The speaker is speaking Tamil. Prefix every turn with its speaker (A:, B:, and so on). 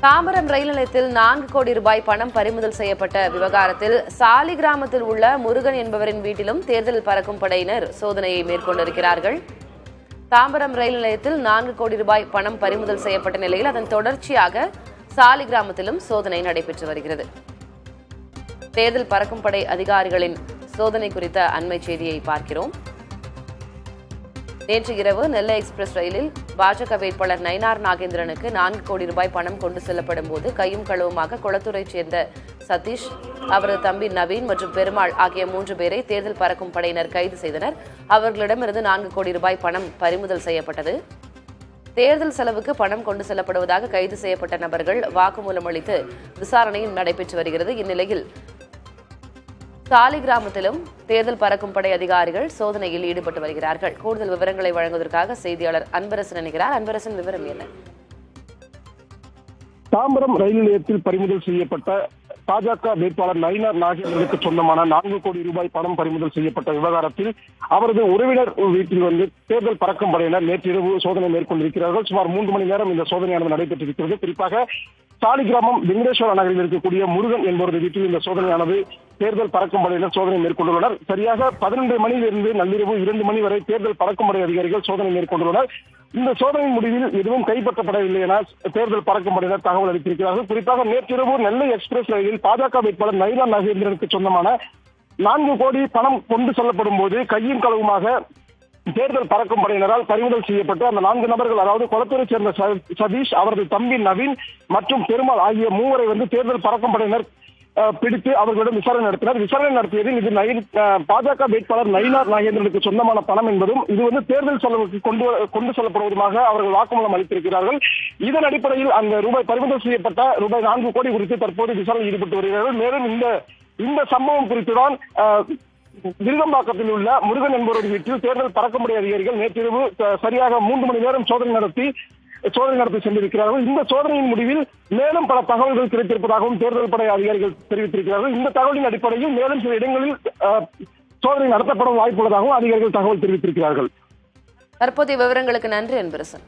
A: தாம்பரம் ரயில் நிலையத்தில் 4 கோடி ரூபாய் பணம் பறிமுதல் செய்யப்பட்ட விவகாரத்தில் சாலி கிராமத்தில் உள்ள முருகன் என்பவரின் வீட்டிலும் தேர்தல் பறக்கும் படையினர் சோதனையை மேற்கொண்டிருக்கிறார்கள். தாம்பரம் ரயில் நிலையத்தில் 4 கோடி ரூபாய் பணம் பறிமுதல் செய்யப்பட்ட நிலையில் அதன் தொடர்ச்சியாக சாலி கிராமத்திலும் சோதனை நடைபெற்று வருகிறது. தேர்தல் பறக்கும் படை அதிகாரிகளின் சோதனை குறித்த அண்மை செய்தியை பார்க்கிறோம். நேற்று இரவு நெல்லை எக்ஸ்பிரஸ் ரயிலில் பாஜக வேட்பாளர் நயினார் நாகேந்திரனுக்கு 4 கோடி ரூபாய் பணம் கொண்டு செல்லப்படும் போது கையும் களவுமாக குளத்தூரைச் சேர்ந்த சதீஷ், அவரது தம்பி நவீன் மற்றும் பெருமாள் ஆகிய 3 பேரை தேர்தல் பறக்கும் படையினர் கைது செய்தனர். அவர்களிடமிருந்து 4 கோடி ரூபாய் பணம் பறிமுதல் செய்யப்பட்டது. தேர்தல் செலவுக்கு பணம் கொண்டு செல்லப்படுவதாக கைது செய்யப்பட்ட நபர்கள் வாக்குமூலம் அளித்து விசாரணையும் நடைபெற்று வருகிறது. இந்நிலையில் சாலி கிராமத்திலும் தேர்தல் பறக்கும் படை அதிகாரிகள் சோதனையில் ஈடுபட்டு வருகிறார்கள். கூடுதல் விவரங்களை வழங்குவதற்காக செய்தியாளர் அன்பரசன் இணைகிறார். அன்பரசன், விவரம் என்ன?
B: தாம்பரம் ரயில் நிலையத்தில் பறிமுதல் செய்யப்பட்ட பாஜக வேட்பாளர் நயினார் நாகேந்திரனுக்கு சொந்தமான 4 கோடி ரூபாய் பணம் பறிமுதல் செய்யப்பட்ட விவகாரத்தில் அவரது உறவினர் வீட்டில் தேர்தல் பறக்கும் படையினர் நேற்றிரவு சோதனை மேற்கொண்டிருக்கிறார்கள். சுமார் 3 மணி நேரம் இந்த சோதனையானது நடைபெற்றிருக்கிறது. குறிப்பாக சாலி கிராமம் வெங்கடேஸ்வர நகரில் இருக்கக்கூடிய முருகன் என்பவரது வீட்டில் இந்த சோதனையானது தேர்தல் பறக்கும் படையினர் சோதனை மேற்கொண்டுள்ளனர். சரியாக 12 மணியிலிருந்து நள்ளிரவு 2 மணி வரை தேர்தல் பறக்கும் படை அதிகாரிகள் சோதனை மேற்கொண்டுள்ளனர். இந்த சோதனை முடிவில் எதுவும் கைப்பற்றப்படவில்லை என தேர்தல் பறக்கும் படையினர் தகவல் அளித்திருக்கிறார்கள். குறிப்பாக நேற்றிரவு நெல்லை எக்ஸ்பிரஸ் ரயிலில் பாஜக வேட்பாளர் நயினார் நாகேந்திரனுக்கு சொந்தமான 4 கோடி பணம் கொண்டு செல்லப்படும் போது கையும் களவுமாக தேர்தல் பறக்கும் படையினரால் பறிமுதல் செய்யப்பட்டு அந்த 4 நபர்கள், அதாவது குளத்தூரை சேர்ந்த சதீஷ், அவரது தம்பி நவீன் மற்றும் பெருமாள் ஆகிய 3 தேர்தல் பறக்கும் படையினர் பிடித்து அவர்களிடம் விசாரணை நடத்தினர். விசாரணை நடத்தியதில் இது பாஜக வேட்பாளர் நயினார் நாகேந்திரனுக்கு சொந்தமான பணம் என்பதும் இது தேர்தல் செலவுக்கு கொண்டு செல்லப்படுவதுமாக அவர்கள் வாக்குமூலம் அளித்திருக்கிறார்கள். இதன் அடிப்படையில் அந்த பறிமுதல் செய்யப்பட்ட ரூபாய் 4 கோடி குறித்து தற்போது விசாரணை ஈடுபட்டு வருகிறார்கள். மேலும் இந்த சம்பவம் குறித்துதான் விருகம்பாக்கத்தில் உள்ள முருகன் என்பவரது வீட்டில் தேர்தல் பறக்கும்படை அதிகாரிகள் நேற்றிரவு சரியாக 3 மணி நேரம் சோதனை நடத்தி சென்றிருக்கிறார்கள். இந்த சோதனையின் முடிவில் மேலும் பல தகவல்கள் கிடைத்திருப்பதாகவும் தேர்தல் படை அதிகாரிகள் தெரிவித்திருக்கிறார்கள். இந்த தகவலின் அடிப்படையில் மேலும் சில இடங்களில் சோதனை நடத்தப்பட வாய்ப்புள்ளதாகவும் அதிகாரிகள் தகவல் தெரிவித்திருக்கிறார்கள்.
A: தற்போதைய விவரங்களுக்கு நன்றி அன்பரசன்.